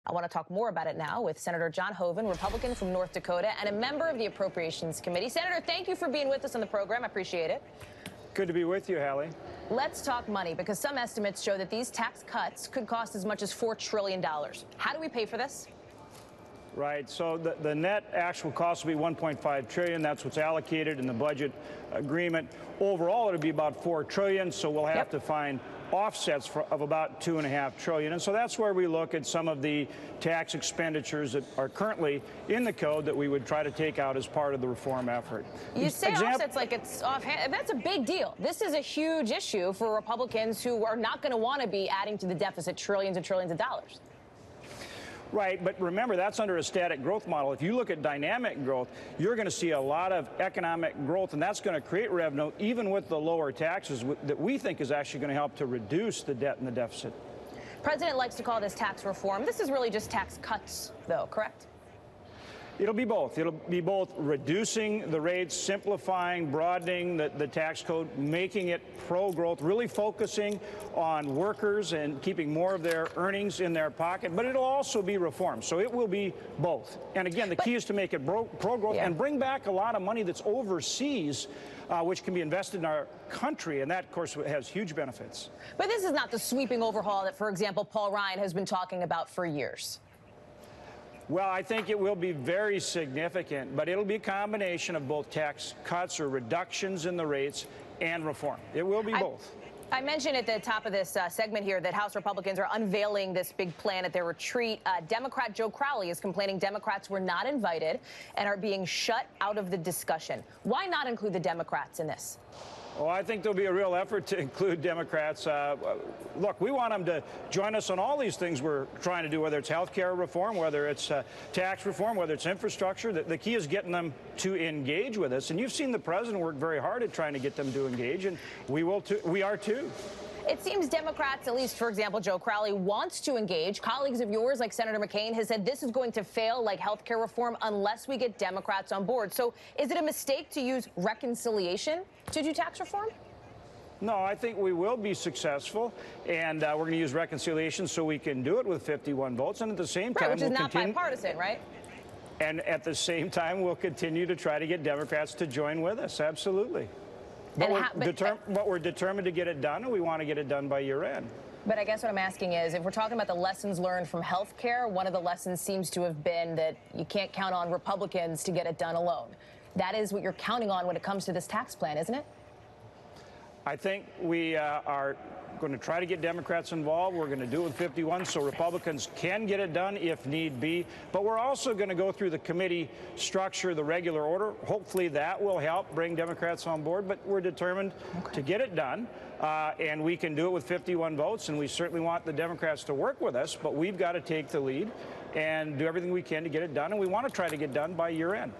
I want to talk more about it now with Senator John Hoeven, Republican from North Dakota and a member of the Appropriations Committee. Senator, thank you for being with us on the program. I appreciate it. Good to be with you, Hallie. Let's talk money, because some estimates show that these tax cuts could cost as much as $4 trillion. How do we pay for this? Right. So the net actual cost will be $1.5 trillion. That's what's allocated in the budget agreement. Overall, it'll be about $4 trillion. So we'll have to find offsets of about $2.5 trillion. And so that's where we look at some of the tax expenditures that are currently in the code that we would try to take out as part of the reform effort. You say offsets like it's offhand. That's a big deal. This is a huge issue for Republicans who are not going to want to be adding to the deficit trillions and trillions of dollars. Right, but remember, that's under a static growth model. If you look at dynamic growth, you're going to see a lot of economic growth, and that's going to create revenue, even with the lower taxes that we think is actually going to help to reduce the debt and the deficit. President likes to call this tax reform. This is really just tax cuts, though, correct? It'll be both. It'll be both reducing the rates, simplifying, broadening the tax code, making it pro-growth, really focusing on workers and keeping more of their earnings in their pocket. But it'll also be reform. So it will be both. And again, the key is to make it pro-growth and bring back a lot of money that's overseas, which can be invested in our country. And that, of course, has huge benefits. But this is not the sweeping overhaul that, for example, Paul Ryan has been talking about for years. Well, I think it will be very significant, but it'll be a combination of both tax cuts or reductions in the rates and reform. It will be both. I mentioned at the top of this segment here that House Republicans are unveiling this big plan at their retreat. Democrat Joe Crowley is complaining Democrats were not invited and are being shut out of the discussion. Why not include the Democrats in this? Well, I think there'll be a real effort to include Democrats. Look, we want them to join us on all these things we're trying to do, whether it's health care reform, whether it's tax reform, whether it's infrastructure. The key is getting them to engage with us. And you've seen the president work very hard at trying to get them to engage, and we will too. We are too. It seems Democrats, at least, for example, Joe Crowley, wants to engage. Colleagues of yours, like Senator McCain, has said this is going to fail like health care reform unless we get Democrats on board. So is it a mistake to use reconciliation to do tax reform? No, I think we will be successful, and we're going to use reconciliation so we can do it with 51 votes. And at the same time, which is not bipartisan, right? And at the same time, we'll continue to try to get Democrats to join with us. Absolutely. But we're determined to get it done, and we want to get it done by year end. But I guess what I'm asking is, if we're talking about the lessons learned from health care, one of the lessons seems to have been that you can't count on Republicans to get it done alone. That is what you're counting on when it comes to this tax plan, isn't it? I think we are going to try to get Democrats involved. We're going to do it with 51 so Republicans can get it done if need be. But we're also going to go through the committee structure, the regular order. Hopefully that will help bring Democrats on board. But we're determined to get it done. And we can do it with 51 votes. And we certainly want the Democrats to work with us. But we've got to take the lead and do everything we can to get it done. And we want to try to get done by year end.